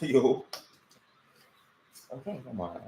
Yo. Okay, come on.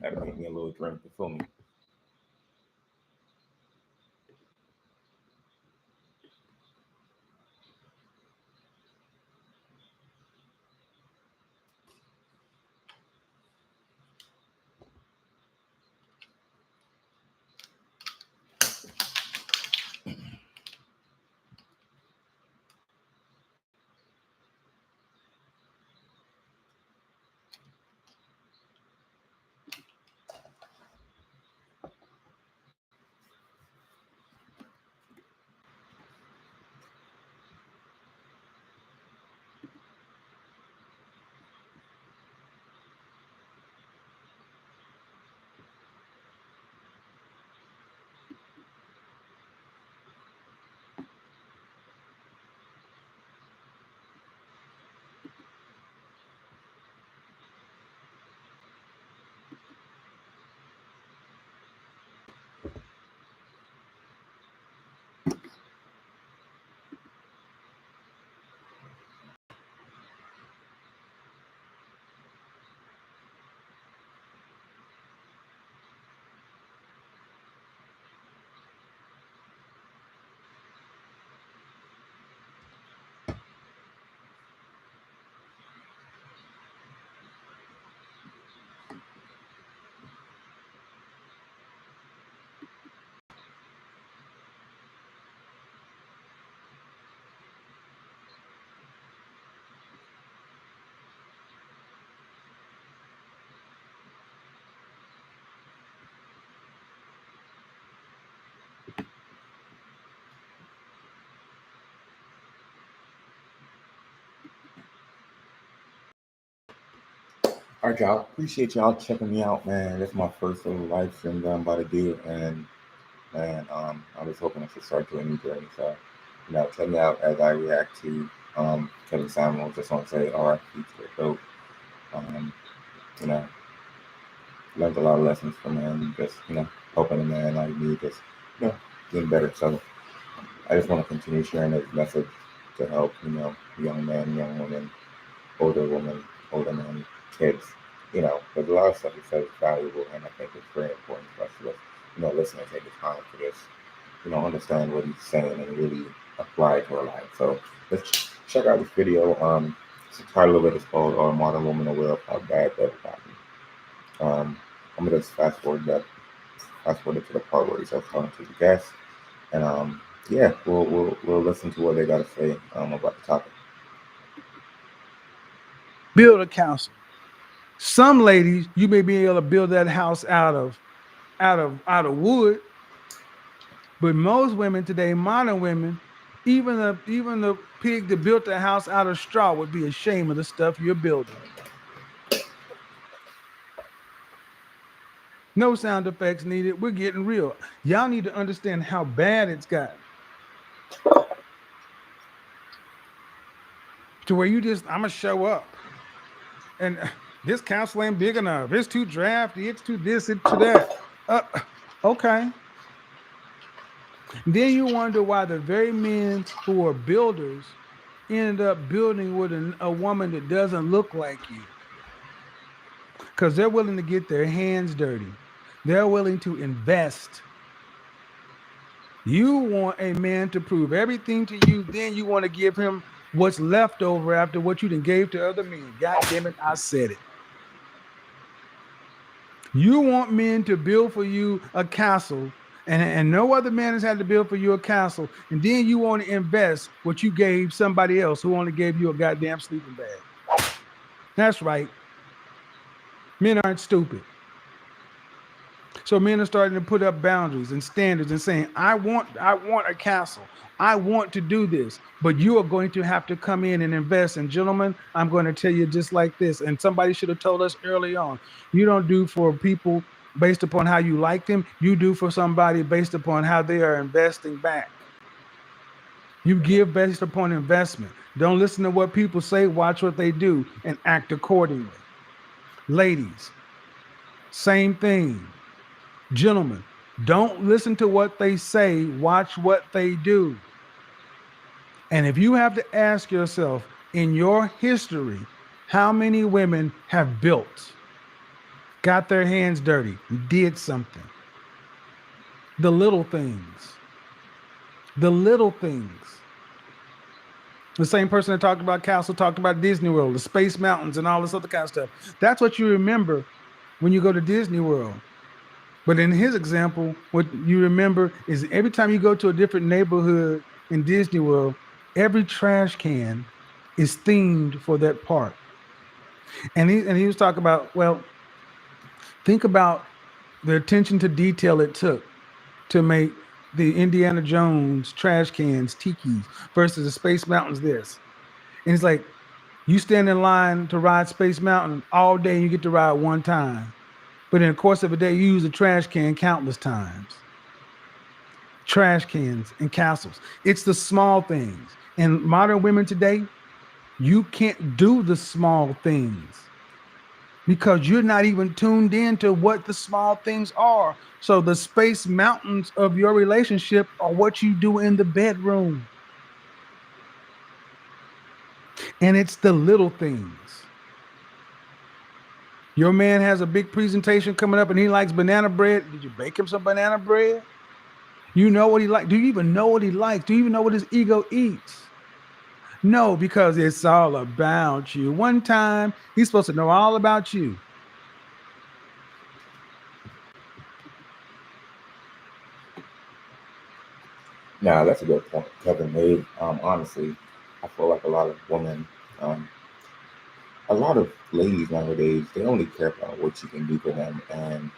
Gotta make me a little drink to feel me. All right, y'all. Appreciate y'all checking me out, man. That's my first little live stream that I'm about to do, and man, I was hoping I could start doing a new journey. So, check me out as I react to Kevin Samuels. Just want to say, all right, he's dope. Um, you know, learned a lot of lessons from him. Just helping a man like me, just getting better. So, I just want to continue sharing this message to help young men, young women, women, older men, kids. There's a lot of stuff he says is valuable, and I think it's very important for us to listen and take the time to just understand what he's saying and really apply it to our life. So let's check out this video. The title of it is called "Modern Woman Aware of How Bad That Is Happening." I'm gonna just fast forward it to the part where he's talking to the guest, and yeah, we'll listen to what they got to say about the topic. Build a castle. Some ladies, you may be able to build that house out of wood, but most women today, modern women, even the pig that built the house out of straw would be ashamed of the stuff you're building. No sound effects needed. We're getting real. Y'all need to understand how bad it's gotten. To where I'm gonna show up. And this council ain't big enough. It's too drafty. It's too this, it's too that. Okay. Then you wonder why the very men who are builders end up building with a woman that doesn't look like you because they're willing to get their hands dirty. They're willing to invest. You want a man to prove everything to you, then you want to give him what's left over after what you done gave to other men. God damn it, I said it. You want men to build for you a castle, and no other man has had to build for you a castle, and then you want to invest what you gave somebody else who only gave you a goddamn sleeping bag. That's right. Men aren't stupid. So men are starting to put up boundaries and standards and saying, I want a castle. I want to do this, but you are going to have to come in and invest. And gentlemen, I'm going to tell you just like this. And somebody should have told us early on, you don't do for people based upon how you like them. You do for somebody based upon how they are investing back. You give based upon investment. Don't listen to what people say, watch what they do and act accordingly. Ladies, same thing. Gentlemen, don't listen to what they say, watch what they do. And if you have to ask yourself in your history, how many women have built, got their hands dirty, did something? The little things. The little things. The same person that talked about Castle talked about Disney World, the Space Mountains, and all this other kind of stuff. That's what you remember when you go to Disney World. But in his example, what you remember is every time you go to a different neighborhood in Disney World, every trash can is themed for that park. And he was talking about, well, think about the attention to detail it took to make the Indiana Jones trash cans tikis versus the Space Mountains this. And it's like you stand in line to ride Space Mountain all day and you get to ride one time. But in the course of a day, you use a trash can countless times. Trash cans and castles. It's the small things. And modern women today, you can't do the small things because you're not even tuned into what the small things are. So the Space Mountains of your relationship are what you do in the bedroom. And it's the little things. Your man has a big presentation coming up and he likes banana bread. Did you bake him some banana bread? You know what he likes? Do you even know what he likes? Do you even know what his ego eats? No, because it's all about you. One time, he's supposed to know all about you. Now that's a good point Kevin made. Honestly, I feel like um, a lot of ladies nowadays, they only care about what you can do for them. And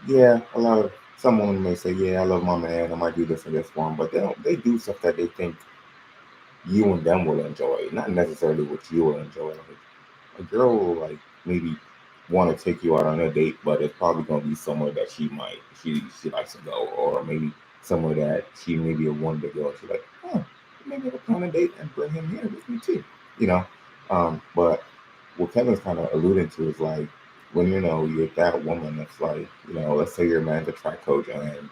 yeah, a lot of someone may say, yeah, I love my man, I might do this and this for him, but they do stuff that they think you and them will enjoy, not necessarily what you will enjoy. Like a girl will like maybe want to take you out on a date, but it's probably gonna be somewhere that she likes to go, or maybe somewhere that she maybe wanted to go. She's like, oh, maybe I'll plan a date and bring him here with me too, you know. But what Kevin's kind of alluding to is like when you're that woman that's like, let's say you're a man's a track coach and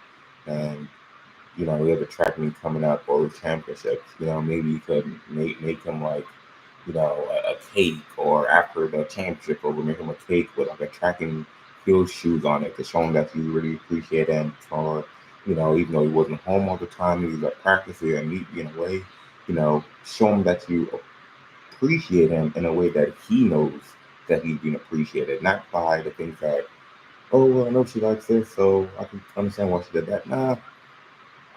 we have a track meet coming up or championships. Maybe you could make him like, a cake, or after the championship, or we make him a cake with like a track and field shoes on it to show him that you really appreciate him. Or, even though he wasn't home all the time, he was at practice, and meet you in a way, show him that you appreciate him in a way that he knows that he's being appreciated, not by the things that, oh, well, I know she likes this, so I can understand why she did that. Nah,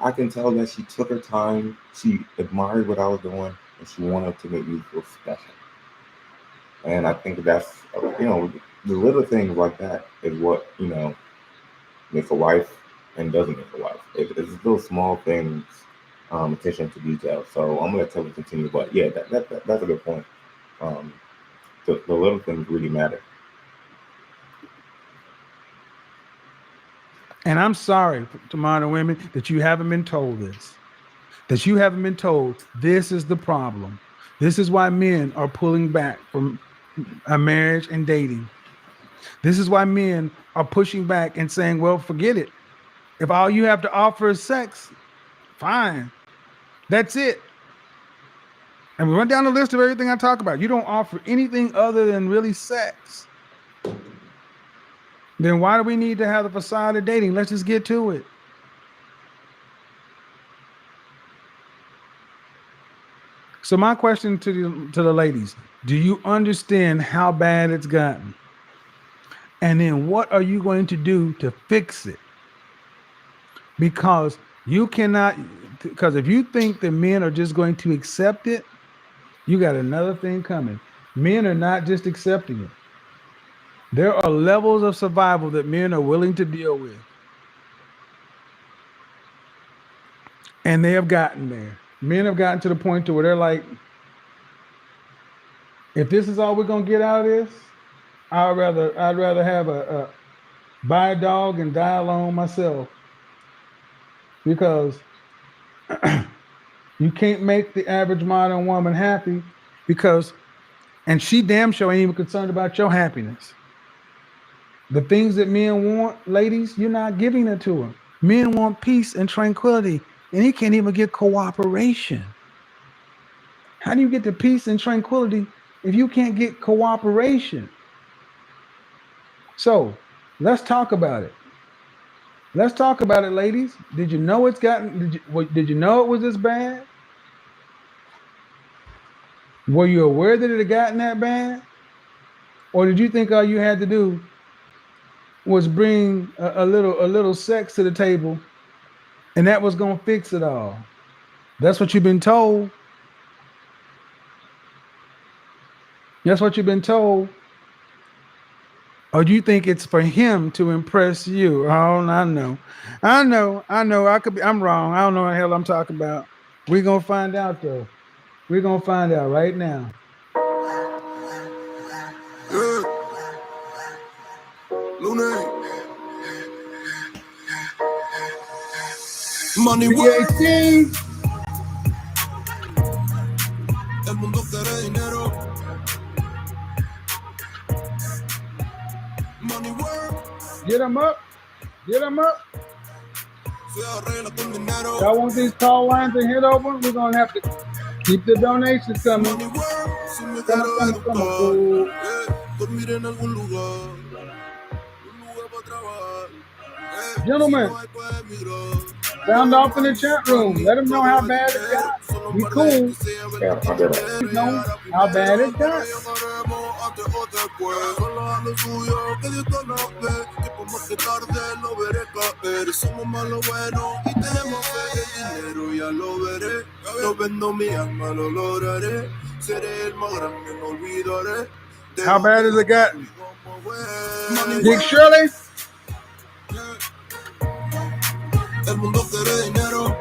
I can tell that she took her time, she admired what I was doing, and she wanted to make me feel special. And I think that's, the little things like that is what, makes a wife and doesn't make a wife. It's those small things, attention to detail. So I'm going to tell you continue, but yeah, that's a good point. Um, the little things really matter. And I'm sorry to modern women that you haven't been told this, that you haven't been told this is the problem. This is why men are pulling back from a marriage and dating. This is why men are pushing back and saying, well, forget it. If all you have to offer is sex, fine. That's it. And we run down the list of everything I talk about. You don't offer anything other than really sex. Then why do we need to have the facade of dating? Let's just get to it. So my question to the ladies, do you understand how bad it's gotten? And then what are you going to do to fix it? Because you cannot, because if you think that men are just going to accept it, you got another thing coming. Men are not just accepting it. There are levels of survival that men are willing to deal with. And they have gotten there. Men have gotten to the point to where they're like, if this is all we're gonna get out of this, I'd rather have a buy a dog and die alone myself because you can't make the average modern woman happy because and she damn sure ain't even concerned about your happiness. The things that men want, ladies, you're not giving it to them. Men want peace and tranquility, and he can't even get cooperation. How do you get the peace and tranquility if you can't get cooperation? So let's talk about it. Let's talk about it, ladies. Did you know it's gotten? Did you know it was this bad? Were you aware that it had gotten that bad, or did you think all you had to do was bring a little sex to the table, and that was gonna fix it all? That's what you've been told. That's what you've been told. Or do you think it's for him to impress you? Oh, I know. I could be. I'm wrong. I don't know what the hell I'm talking about. We're gonna find out though. We're gonna find out right now. Money work, BAT, el mundo quiere dinero. Money work, get them up. Get them up. se arregla con dinero. Y'all want these call lines to hit open? We're gonna have to keep the donations coming. Money work, si me Coming, quiero coming, coming. educar. Fool. Dormir en algún lugar, un lugar para trabajar. Si no Gentlemen, hay pues emigrar. sound Todo off in the money, chat room. money, Let them know todo how es bad it dinero. got. Solo un Be par de cool. gente se lleva Yeah, lo que I'll be right. You quiere. know Llegar a how bad primero, it pero got. llegaremos antes o después. Solo a lo suyo, que Dios te lo ve. Que por más que tarde lo veré caer. Somos más lo bueno y tenemos fe. El dinero ya lo veré. Yo vendo mi alma, lo lograré. Seré el más grande, no olvidaré. How bad has it gotten? Money Big work, Shirley, el mundo quiere dinero.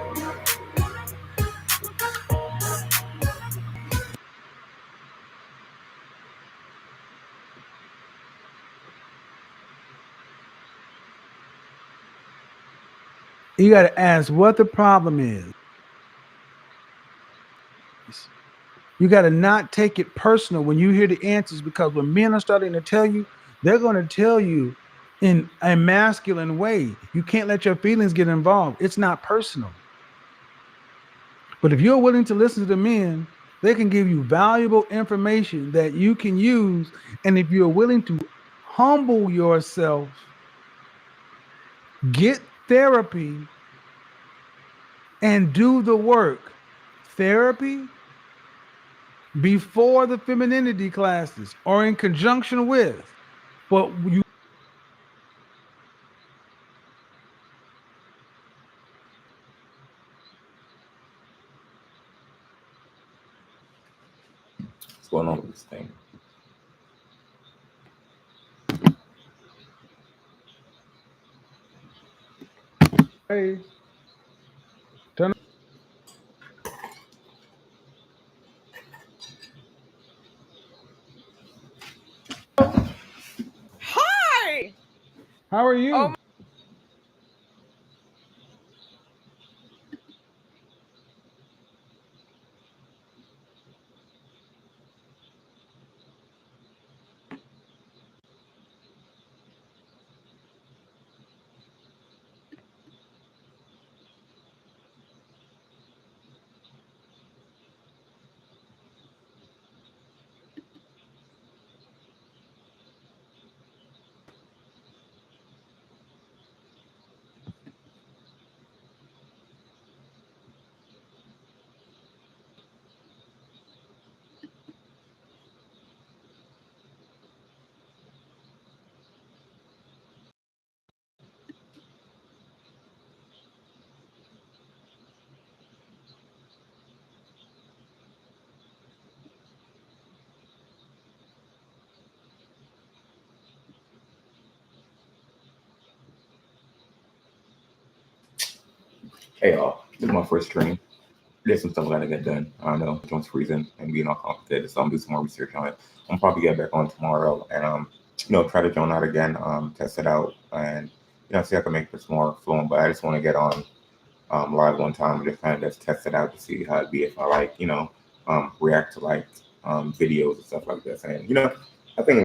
you got to ask what the problem is. You got to not take it personal when you hear the answers because when men are starting to tell you, they're going to tell you in a masculine way. You can't let your feelings get involved. It's not personal. But if you're willing to listen to the men, they can give you valuable information that you can use. And if you're willing to humble yourself, get therapy, and do the work. Therapy before the femininity classes or in conjunction with. But you What's going on with this thing? hey, turn Hi. how are Oh, you? Hey y'all, this is my first stream. There's some stuff I gotta get done. I don't know, joint's freezing and being all complicated, so I'm doing some more research on it. I'm probably get back on tomorrow and try to join out again, test it out and see if I can make this more fluent. But I just want to get on live one time and just kind of just test it out to see how it'd be if I like react to like videos and stuff like this. And I think